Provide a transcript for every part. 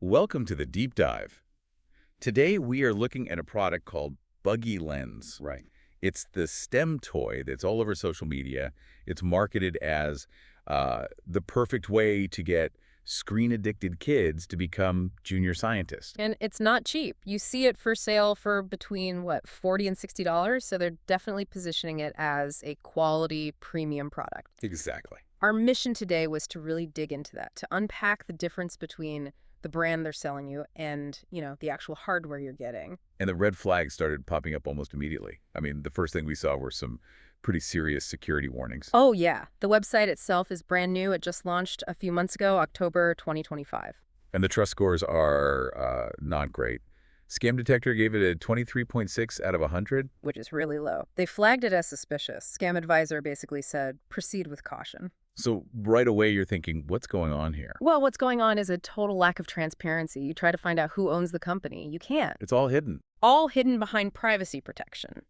Welcome to the deep dive. Today we are looking at a product called Buggy Lens. Right. It's the STEM toy that's all over social media. It's marketed as the perfect way to get screen-addicted kids to become junior scientists. And it's not cheap. You see it for sale for between, what, $40 and $60, so they're definitely positioning it as a quality premium product. Exactly. Our mission today was to really dig into that, to unpack the difference between the brand they're selling you and, the actual hardware you're getting. And the red flags started popping up almost immediately. I mean, the first thing we saw were some pretty serious security warnings. Oh, yeah. The website itself is brand new. It just launched a few months ago, October 2025. And the trust scores are not great. Scam Detector gave it a 23.6 out of 100. Which is really low. They flagged it as suspicious. Scam Advisor basically said, proceed with caution. So right away you're thinking, what's going on here? Well, what's going on is a total lack of transparency. You try to find out who owns the company. You can't. It's all hidden. All hidden behind privacy protection.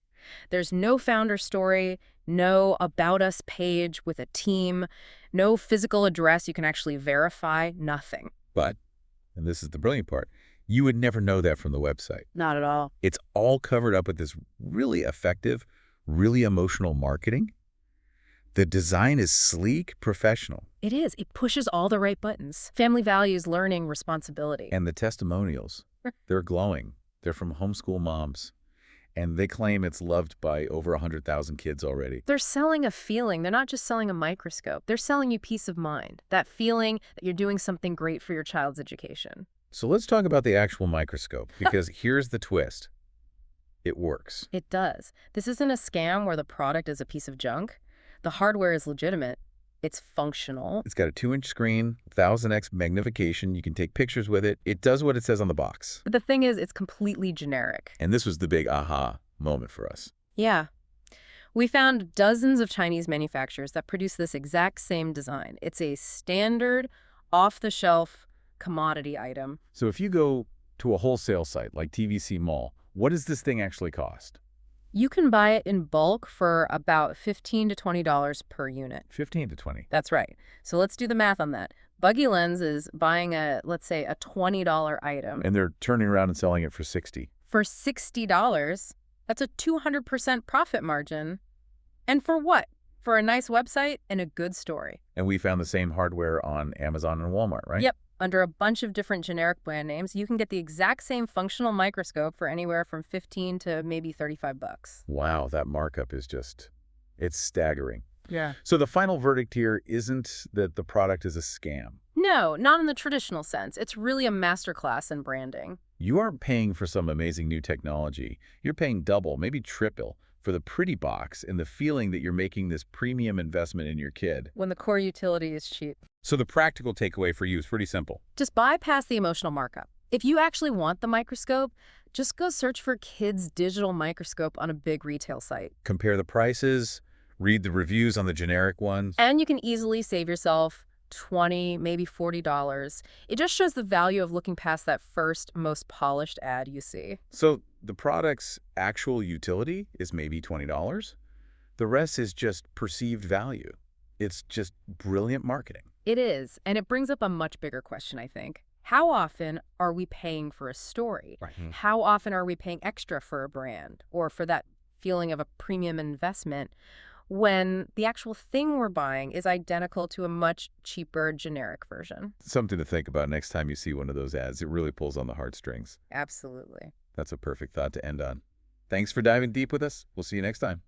There's no founder story, no About Us page with a team, no physical address you can actually verify, nothing. But, and this is the brilliant part, you would never know that from the website. Not at all. It's all covered up with this really effective, really emotional marketing. The design is sleek, professional. It is. It pushes all the right buttons. Family values, learning, responsibility. And the testimonials, they're glowing. They're from homeschool moms. And they claim it's loved by over 100,000 kids already. They're selling a feeling. They're not just selling a microscope. They're selling you peace of mind. That feeling that you're doing something great for your child's education. So let's talk about the actual microscope, because here's the twist. It works. It does. This isn't a scam where the product is a piece of junk. The hardware is legitimate. It's functional. It's got a 2-inch screen, 1000x magnification. You can take pictures with it. It does what it says on the box. But the thing is, it's completely generic. And this was the big aha moment for us. Yeah. We found dozens of Chinese manufacturers that produce this exact same design. It's a standard, off-the-shelf commodity item. So if you go to a wholesale site like TVC Mall, what does this thing actually cost? You can buy it in bulk for about $15 to $20 per unit. 15 to 20. That's right. So let's do the math on that. Buggy Lens is buying let's say a $20 item. And they're turning around and selling it for 60. For $60, that's a 200% profit margin. And for what? For a nice website and a good story. And we found the same hardware on Amazon and Walmart, right? Yep. Under a bunch of different generic brand names, you can get the exact same functional microscope for anywhere from $15 to maybe $35. Wow, that markup is it's staggering. Yeah. So the final verdict here isn't that the product is a scam. No, not in the traditional sense. It's really a masterclass in branding. You aren't paying for some amazing new technology. You're paying double, maybe triple, for the pretty box and the feeling that you're making this premium investment in your kid. When the core utility is cheap. So the practical takeaway for you is pretty simple. Just bypass the emotional markup. If you actually want the microscope, just go search for kids' digital microscope on a big retail site. Compare the prices, read the reviews on the generic ones. And you can easily save yourself $20, maybe $40. It just shows the value of looking past that first, most polished ad you see. So the product's actual utility is maybe $20. The rest is just perceived value. It's just brilliant marketing. It is, and it brings up a much bigger question, I think. How often are we paying for a story? Right. How often are we paying extra for a brand or for that feeling of a premium investment when the actual thing we're buying is identical to a much cheaper generic version? Something to think about next time you see one of those ads. It really pulls on the heartstrings. Absolutely. That's a perfect thought to end on. Thanks for diving deep with us. We'll see you next time.